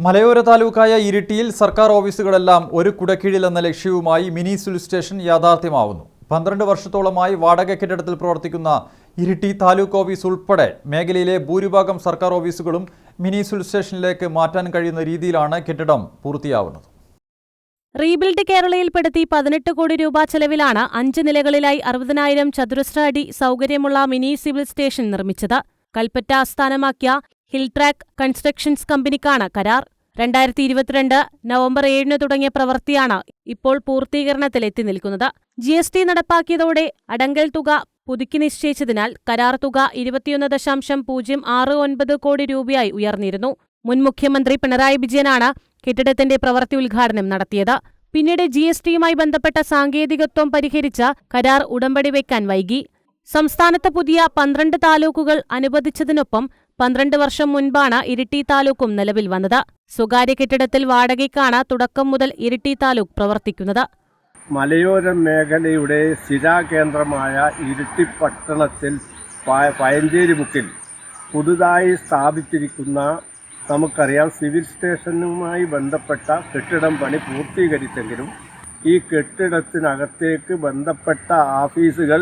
മലയോര താലൂക്കായ ഇരിട്ടിയിൽ സർക്കാർ ഓഫീസുകളെല്ലാം ഒരു കുടക്കീഴിൽ എന്ന ലക്ഷ്യവുമായി മിനി സിവിൽ സ്റ്റേഷൻ യാഥാർത്ഥ്യമാവുന്നു. 12 വർഷത്തോളമായി വാടക കെട്ടിടത്തിൽ പ്രവർത്തിക്കുന്ന ഇരിട്ടി താലൂക്ക് ഓഫീസ് ഉൾപ്പെടെ മേഖലയിലെ ഭൂരിഭാഗം സർക്കാർ ഓഫീസുകളും മിനി സിവിൽ സ്റ്റേഷനിലേക്ക് മാറ്റാൻ കഴിയുന്ന രീതിയിലാണ് കെട്ടിടം പൂർത്തിയാവുന്നത്. റീബിൽഡ് കേരളയിൽപ്പെടുത്തി 18 കോടി രൂപ ചെലവിലാണ് 5 നിലകളിലായി 60,000 ചതുരശ്ര അടി സൗകര്യമുള്ള മിനി സിവിൽ സ്റ്റേഷൻ നിർമ്മിച്ചത്. കൽപ്പറ്റ ആസ്ഥാനമാക്കിയ ഹിൽട്രാക്ക് കൺസ്ട്രക്ഷൻസ് കമ്പനിക്കാണ് കരാർ. 2022 നവംബർ 7 തുടങ്ങിയ പ്രവൃത്തിയാണ് ഇപ്പോൾ പൂർത്തീകരണത്തിലെത്തി നിൽക്കുന്നത്. GST നടപ്പാക്കിയതോടെ അടങ്കൽ തുക പുതുക്കി നിശ്ചയിച്ചതിനാൽ കരാർ തുക 21.069 കോടി രൂപയായി ഉയർന്നിരുന്നു. മുൻ മുഖ്യമന്ത്രി പിണറായി വിജയനാണ് കെട്ടിടത്തിന്റെ പ്രവൃത്തി ഉദ്ഘാടനം നടത്തിയത്. പിന്നീട് GSTയുമായി ബന്ധപ്പെട്ട സാങ്കേതികത്വം പരിഹരിച്ച കരാർ ഉടമ്പടി വയ്ക്കാൻ വൈകി. സംസ്ഥാനത്ത് പുതിയ 12 താലൂക്കുകൾ അനുവദിച്ചതിനൊപ്പം 12 വർഷം മുൻപാണ് ഇരിട്ടി താലൂക്കും നിലവിൽ വന്നത്. സ്വകാര്യ കെട്ടിടത്തിൽ വാടകയ്ക്കാണ് തുടക്കം മുതൽ ഇരിട്ടി താലൂക്ക് പ്രവർത്തിക്കുന്നത്. മലയോര മേഖലയുടെ സ്ഥിരാകേന്ദ്രമായ ഇരിട്ടി പട്ടണത്തിൽ പയഞ്ചേരി മുക്കിൽ പുതുതായി സ്ഥാപിച്ചിരിക്കുന്ന നമുക്കറിയാം സിവിൽ സ്റ്റേഷനുമായി ബന്ധപ്പെട്ട കെട്ടിടം പണി പൂർത്തീകരിച്ചെങ്കിലും ഈ കെട്ടിടത്തിനകത്തേക്ക് ബന്ധപ്പെട്ട ഓഫീസുകൾ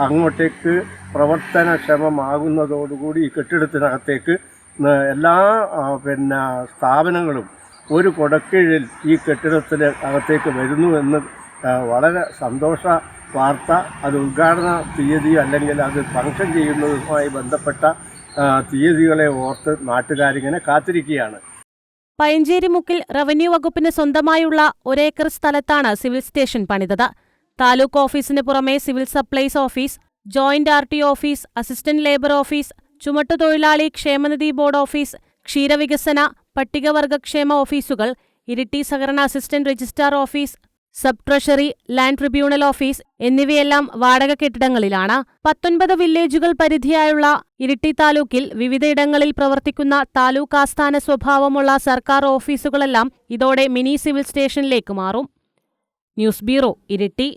അങ്ങോട്ടേക്ക് പ്രവർത്തനക്ഷമമാകുന്നതോടുകൂടി ഈ കെട്ടിടത്തിനകത്തേക്ക് എല്ലാ സ്ഥാപനങ്ങളും ഒരു കുടക്കീഴിൽ ഈ കെട്ടിടത്തിന് അകത്തേക്ക് വരുന്നു എന്ന് വളരെ സന്തോഷ വാർത്ത. അത് ഉദ്ഘാടന തീയതി അല്ലെങ്കിൽ അത് ഫംഗ്ഷൻ ചെയ്യുന്നതുമായി ബന്ധപ്പെട്ട തീയതികളെ ഓർത്ത് നാട്ടുകാരിങ്ങനെ കാത്തിരിക്കുകയാണ്. പയഞ്ചേരി മുക്കിൽ റവന്യൂ വകുപ്പിന് സ്വന്തമായുള്ള 1 ഏക്കർ സ്ഥലത്താണ് സിവിൽ സ്റ്റേഷൻ പണിതത്. താലൂക്ക് ഓഫീസിന് പുറമെ civil supplies office, joint RTO office, assistant labour office, ചുമട്ടുതൊഴിലാളി ക്ഷേമനിധി ബോർഡ് ഓഫീസ്, ക്ഷീരവികസന പട്ടികവർഗക്ഷേമ ഓഫീസുകൾ, ഇരിട്ടി സഹകരണ assistant registrar office, sub treasury, land tribunal office എന്നിവയെല്ലാം വാടക കെട്ടിടങ്ങളിലാണ്. 19 വില്ലേജുകൾ പരിധിയായുള്ള ഇരിട്ടി താലൂക്കിൽ വിവിധയിടങ്ങളിൽ പ്രവർത്തിക്കുന്ന താലൂക്ക് ആസ്ഥാന സ്വഭാവമുള്ള സർക്കാർ ഓഫീസുകളെല്ലാം ഇതോടെ മിനി സിവിൽ സ്റ്റേഷനിലേക്ക് മാറും. News bureau, Iritty.